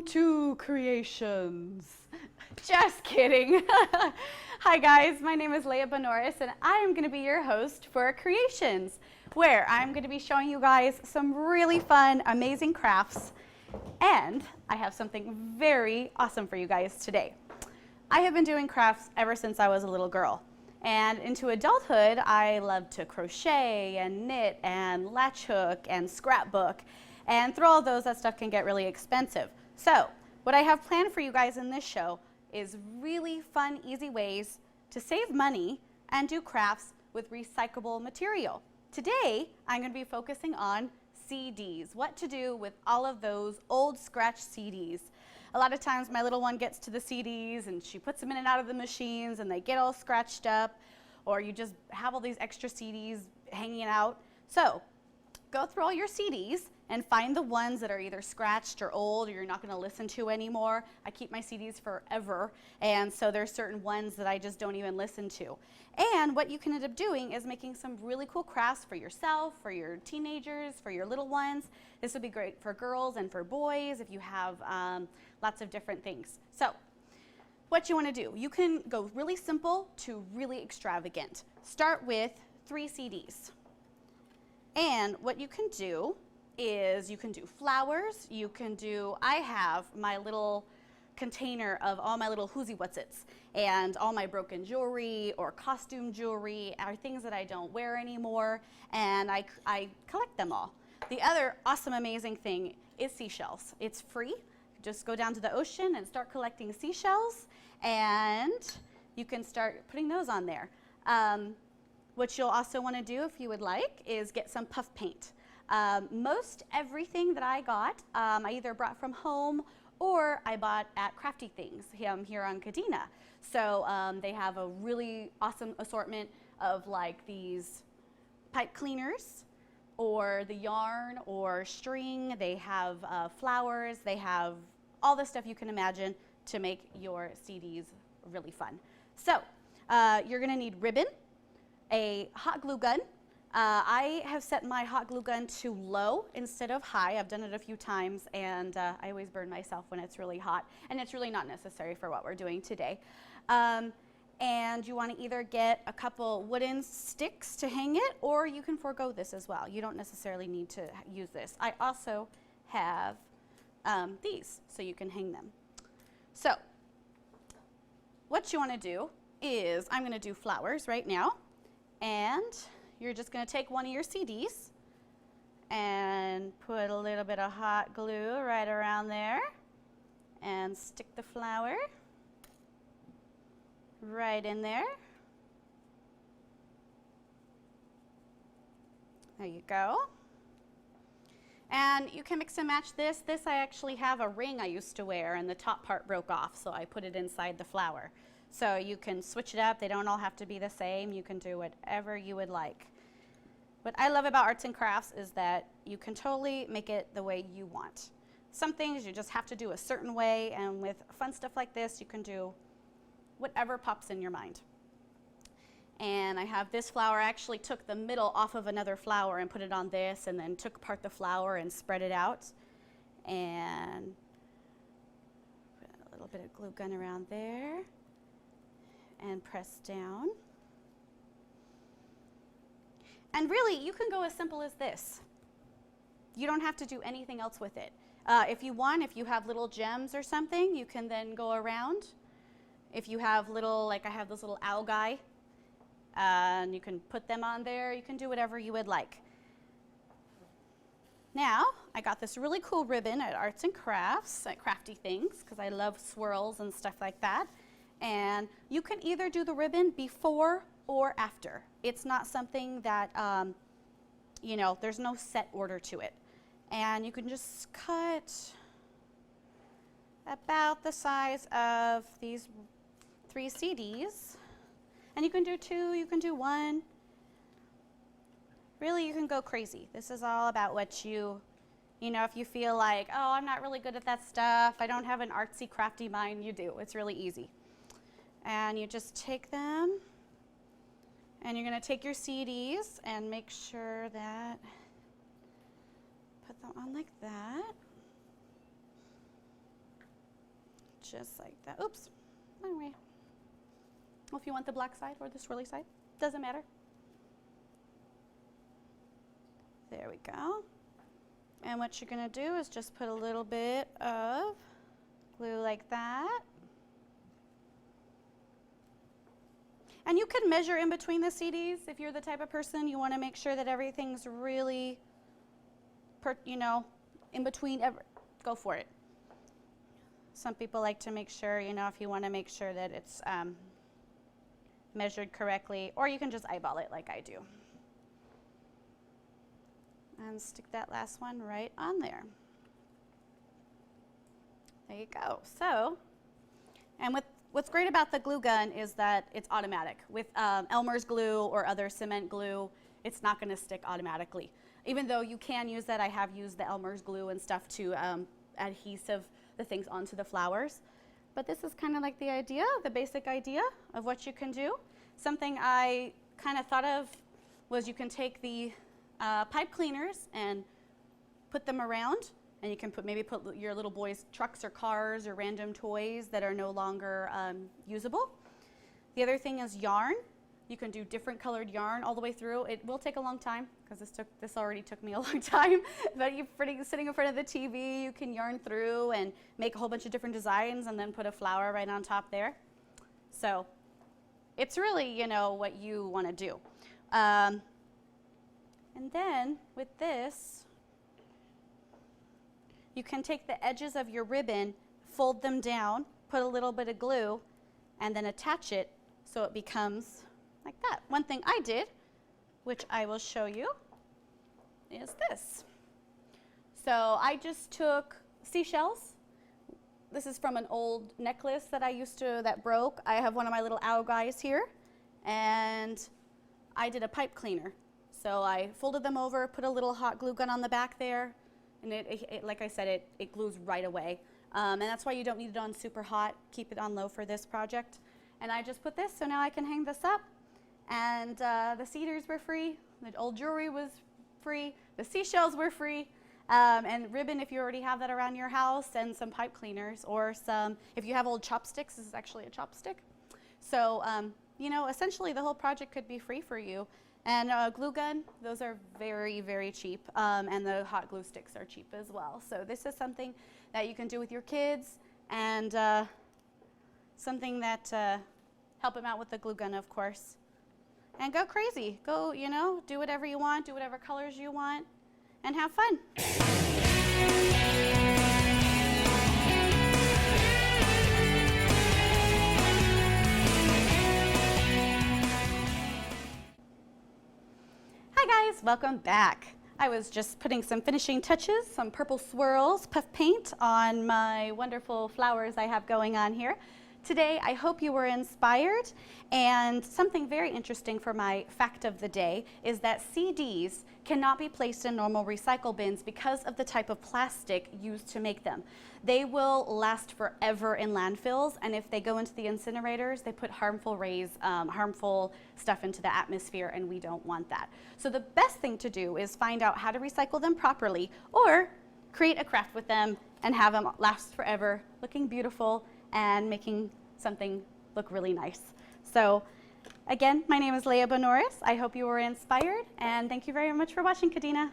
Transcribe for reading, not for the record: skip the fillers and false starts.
to Creations. Just kidding. Hi guys, my name is Leah Benoris and I am going to be your host for Creations, where I'm going to be showing you guys some really fun, amazing crafts, and I have something very awesome for you guys today. I have been doing crafts ever since I was a little girl, and into adulthood I love to crochet and knit and latch hook and scrapbook, and through all those, that stuff can get really expensive. So what I have planned for you guys in this show is really fun, easy ways to save money and do crafts with recyclable material. Today, I'm going to be focusing on CDs, what to do with all of those old scratch CDs. A lot of times my little one gets to the CDs and she puts them in and out of the machines and they get all scratched up, or you just have all these extra CDs hanging out. So go through all your CDs and find the ones that are either scratched or old or you're not going to listen to anymore. I keep my CDs forever, and so there's certain ones that I just don't even listen to. And what you can end up doing is making some really cool crafts for yourself, for your teenagers, for your little ones. This would be great for girls and for boys if you have lots of different things. So what you want to do, you can go really simple to really extravagant. Start with 3 CDs. And what you can do is you can do flowers, you can do, I have my little container of all my little whoozy whatsits and all my broken jewelry or costume jewelry or things that I don't wear anymore, and I collect them all. The other awesome, amazing thing is seashells. It's free. Just go down to the ocean and start collecting seashells, and you can start putting those on there. What you'll also want to do, if you would like, is get some puff paint. Most everything that I got, I either brought from home or I bought at Crafty Things here on Kadena. So they have a really awesome assortment of like these pipe cleaners, or the yarn or string. They have flowers. They have all the stuff you can imagine to make your CDs really fun. So you're going to need ribbon, a hot glue gun. I have set my hot glue gun to low instead of high. I've done it a few times, and I always burn myself when it's really hot, and it's really not necessary for what we're doing today. And you want to either get a couple wooden sticks to hang it, or you can forego this as well. You don't necessarily need to use this. I also have these, so you can hang them. So what you want to do is, I'm going to do flowers right now, and you're just going to take one of your CDs and put a little bit of hot glue right around there and stick the flower right in there. There you go. And you can mix and match this. This, I actually have a ring I used to wear and the top part broke off, so I put it inside the flower. So you can switch it up. They don't all have to be the same. You can do whatever you would like. What I love about arts and crafts is that you can totally make it the way you want. Some things you just have to do a certain way, and with fun stuff like this, you can do whatever pops in your mind. And I have this flower. I actually took the middle off of another flower and put it on this, and then took apart the flower and spread it out. And put a little bit of glue gun around there and press down. And really, you can go as simple as this. You don't have to do anything else with it. If you want, if you have little gems or something, you can then go around. If you have little, like I have this little owl guy, and you can put them on there. You can do whatever you would like. Now, I got this really cool ribbon at Arts and Crafts, at Crafty Things, because I love swirls and stuff like that. And you can either do the ribbon before or after. It's not something that, you know, there's no set order to it. And you can just cut about the size of these 3 CDs. And you can do 2, you can do 1. Really, you can go crazy. This is all about what you know, if you feel like, oh, I'm not really good at that stuff, I don't have an artsy, crafty mind, you do. It's really easy. And you just take them, and you're going to take your CDs and make sure that, put them on like that. just like that. Oops, wrong way. Well, if you want the black side or the swirly side, doesn't matter. There we go. And what you're gonna do is just put a little bit of glue like that. And you can measure in between the CDs if you're the type of person you want to make sure that everything's really, in between. Go for it. Some people like to make sure, if you want to make sure that it's measured correctly, or you can just eyeball it like I do. And stick that last one right on there. There you go. So, and what's great about the glue gun is that it's automatic. With Elmer's glue or other cement glue, it's not going to stick automatically. Even though you can use that, I have used the Elmer's glue and stuff to adhesive the things onto the flowers. But this is kind of like the idea, the basic idea of what you can do. Something I kind of thought of was you can take the pipe cleaners and put them around, and you can maybe put your little boy's trucks or cars or random toys that are no longer usable. The other thing is yarn. You can do different colored yarn all the way through. It will take a long time because this already took me a long time. But you're sitting in front of the TV, you can yarn through and make a whole bunch of different designs and then put a flower right on top there. So it's really, what you want to do. And then with this, you can take the edges of your ribbon, fold them down, put a little bit of glue, and then attach it so it becomes like that. One thing I did, which I will show you, is this. So I just took seashells. This is from an old necklace that that broke. I have one of my little owl guys here, and I did a pipe cleaner. So I folded them over, put a little hot glue gun on the back there, and it like I said, it glues right away. And that's why you don't need it on super hot. Keep it on low for this project. And I just put this, so now I can hang this up. And the cedars were free, the old jewelry was free, the seashells were free, and ribbon if you already have that around your house, and some pipe cleaners, or if you have old chopsticks, this is actually a chopstick. So, essentially the whole project could be free for you. And glue gun, those are very, very cheap, and the hot glue sticks are cheap as well. So this is something that you can do with your kids, and something that help them out with the glue gun, of course. And go crazy. Go, do whatever you want, do whatever colors you want, and have fun. Hi guys, welcome back. I was just putting some finishing touches, some purple swirls, puff paint on my wonderful flowers I have going on here. Today, I hope you were inspired, and something very interesting for my fact of the day is that CDs cannot be placed in normal recycle bins because of the type of plastic used to make them. They will last forever in landfills, and if they go into the incinerators, they put harmful rays, harmful stuff into the atmosphere, and we don't want that. So the best thing to do is find out how to recycle them properly, or create a craft with them and have them last forever, looking beautiful and making something look really nice. So again, my name is Leah Bonoris. I hope you were inspired, and thank you very much for watching, Kadena.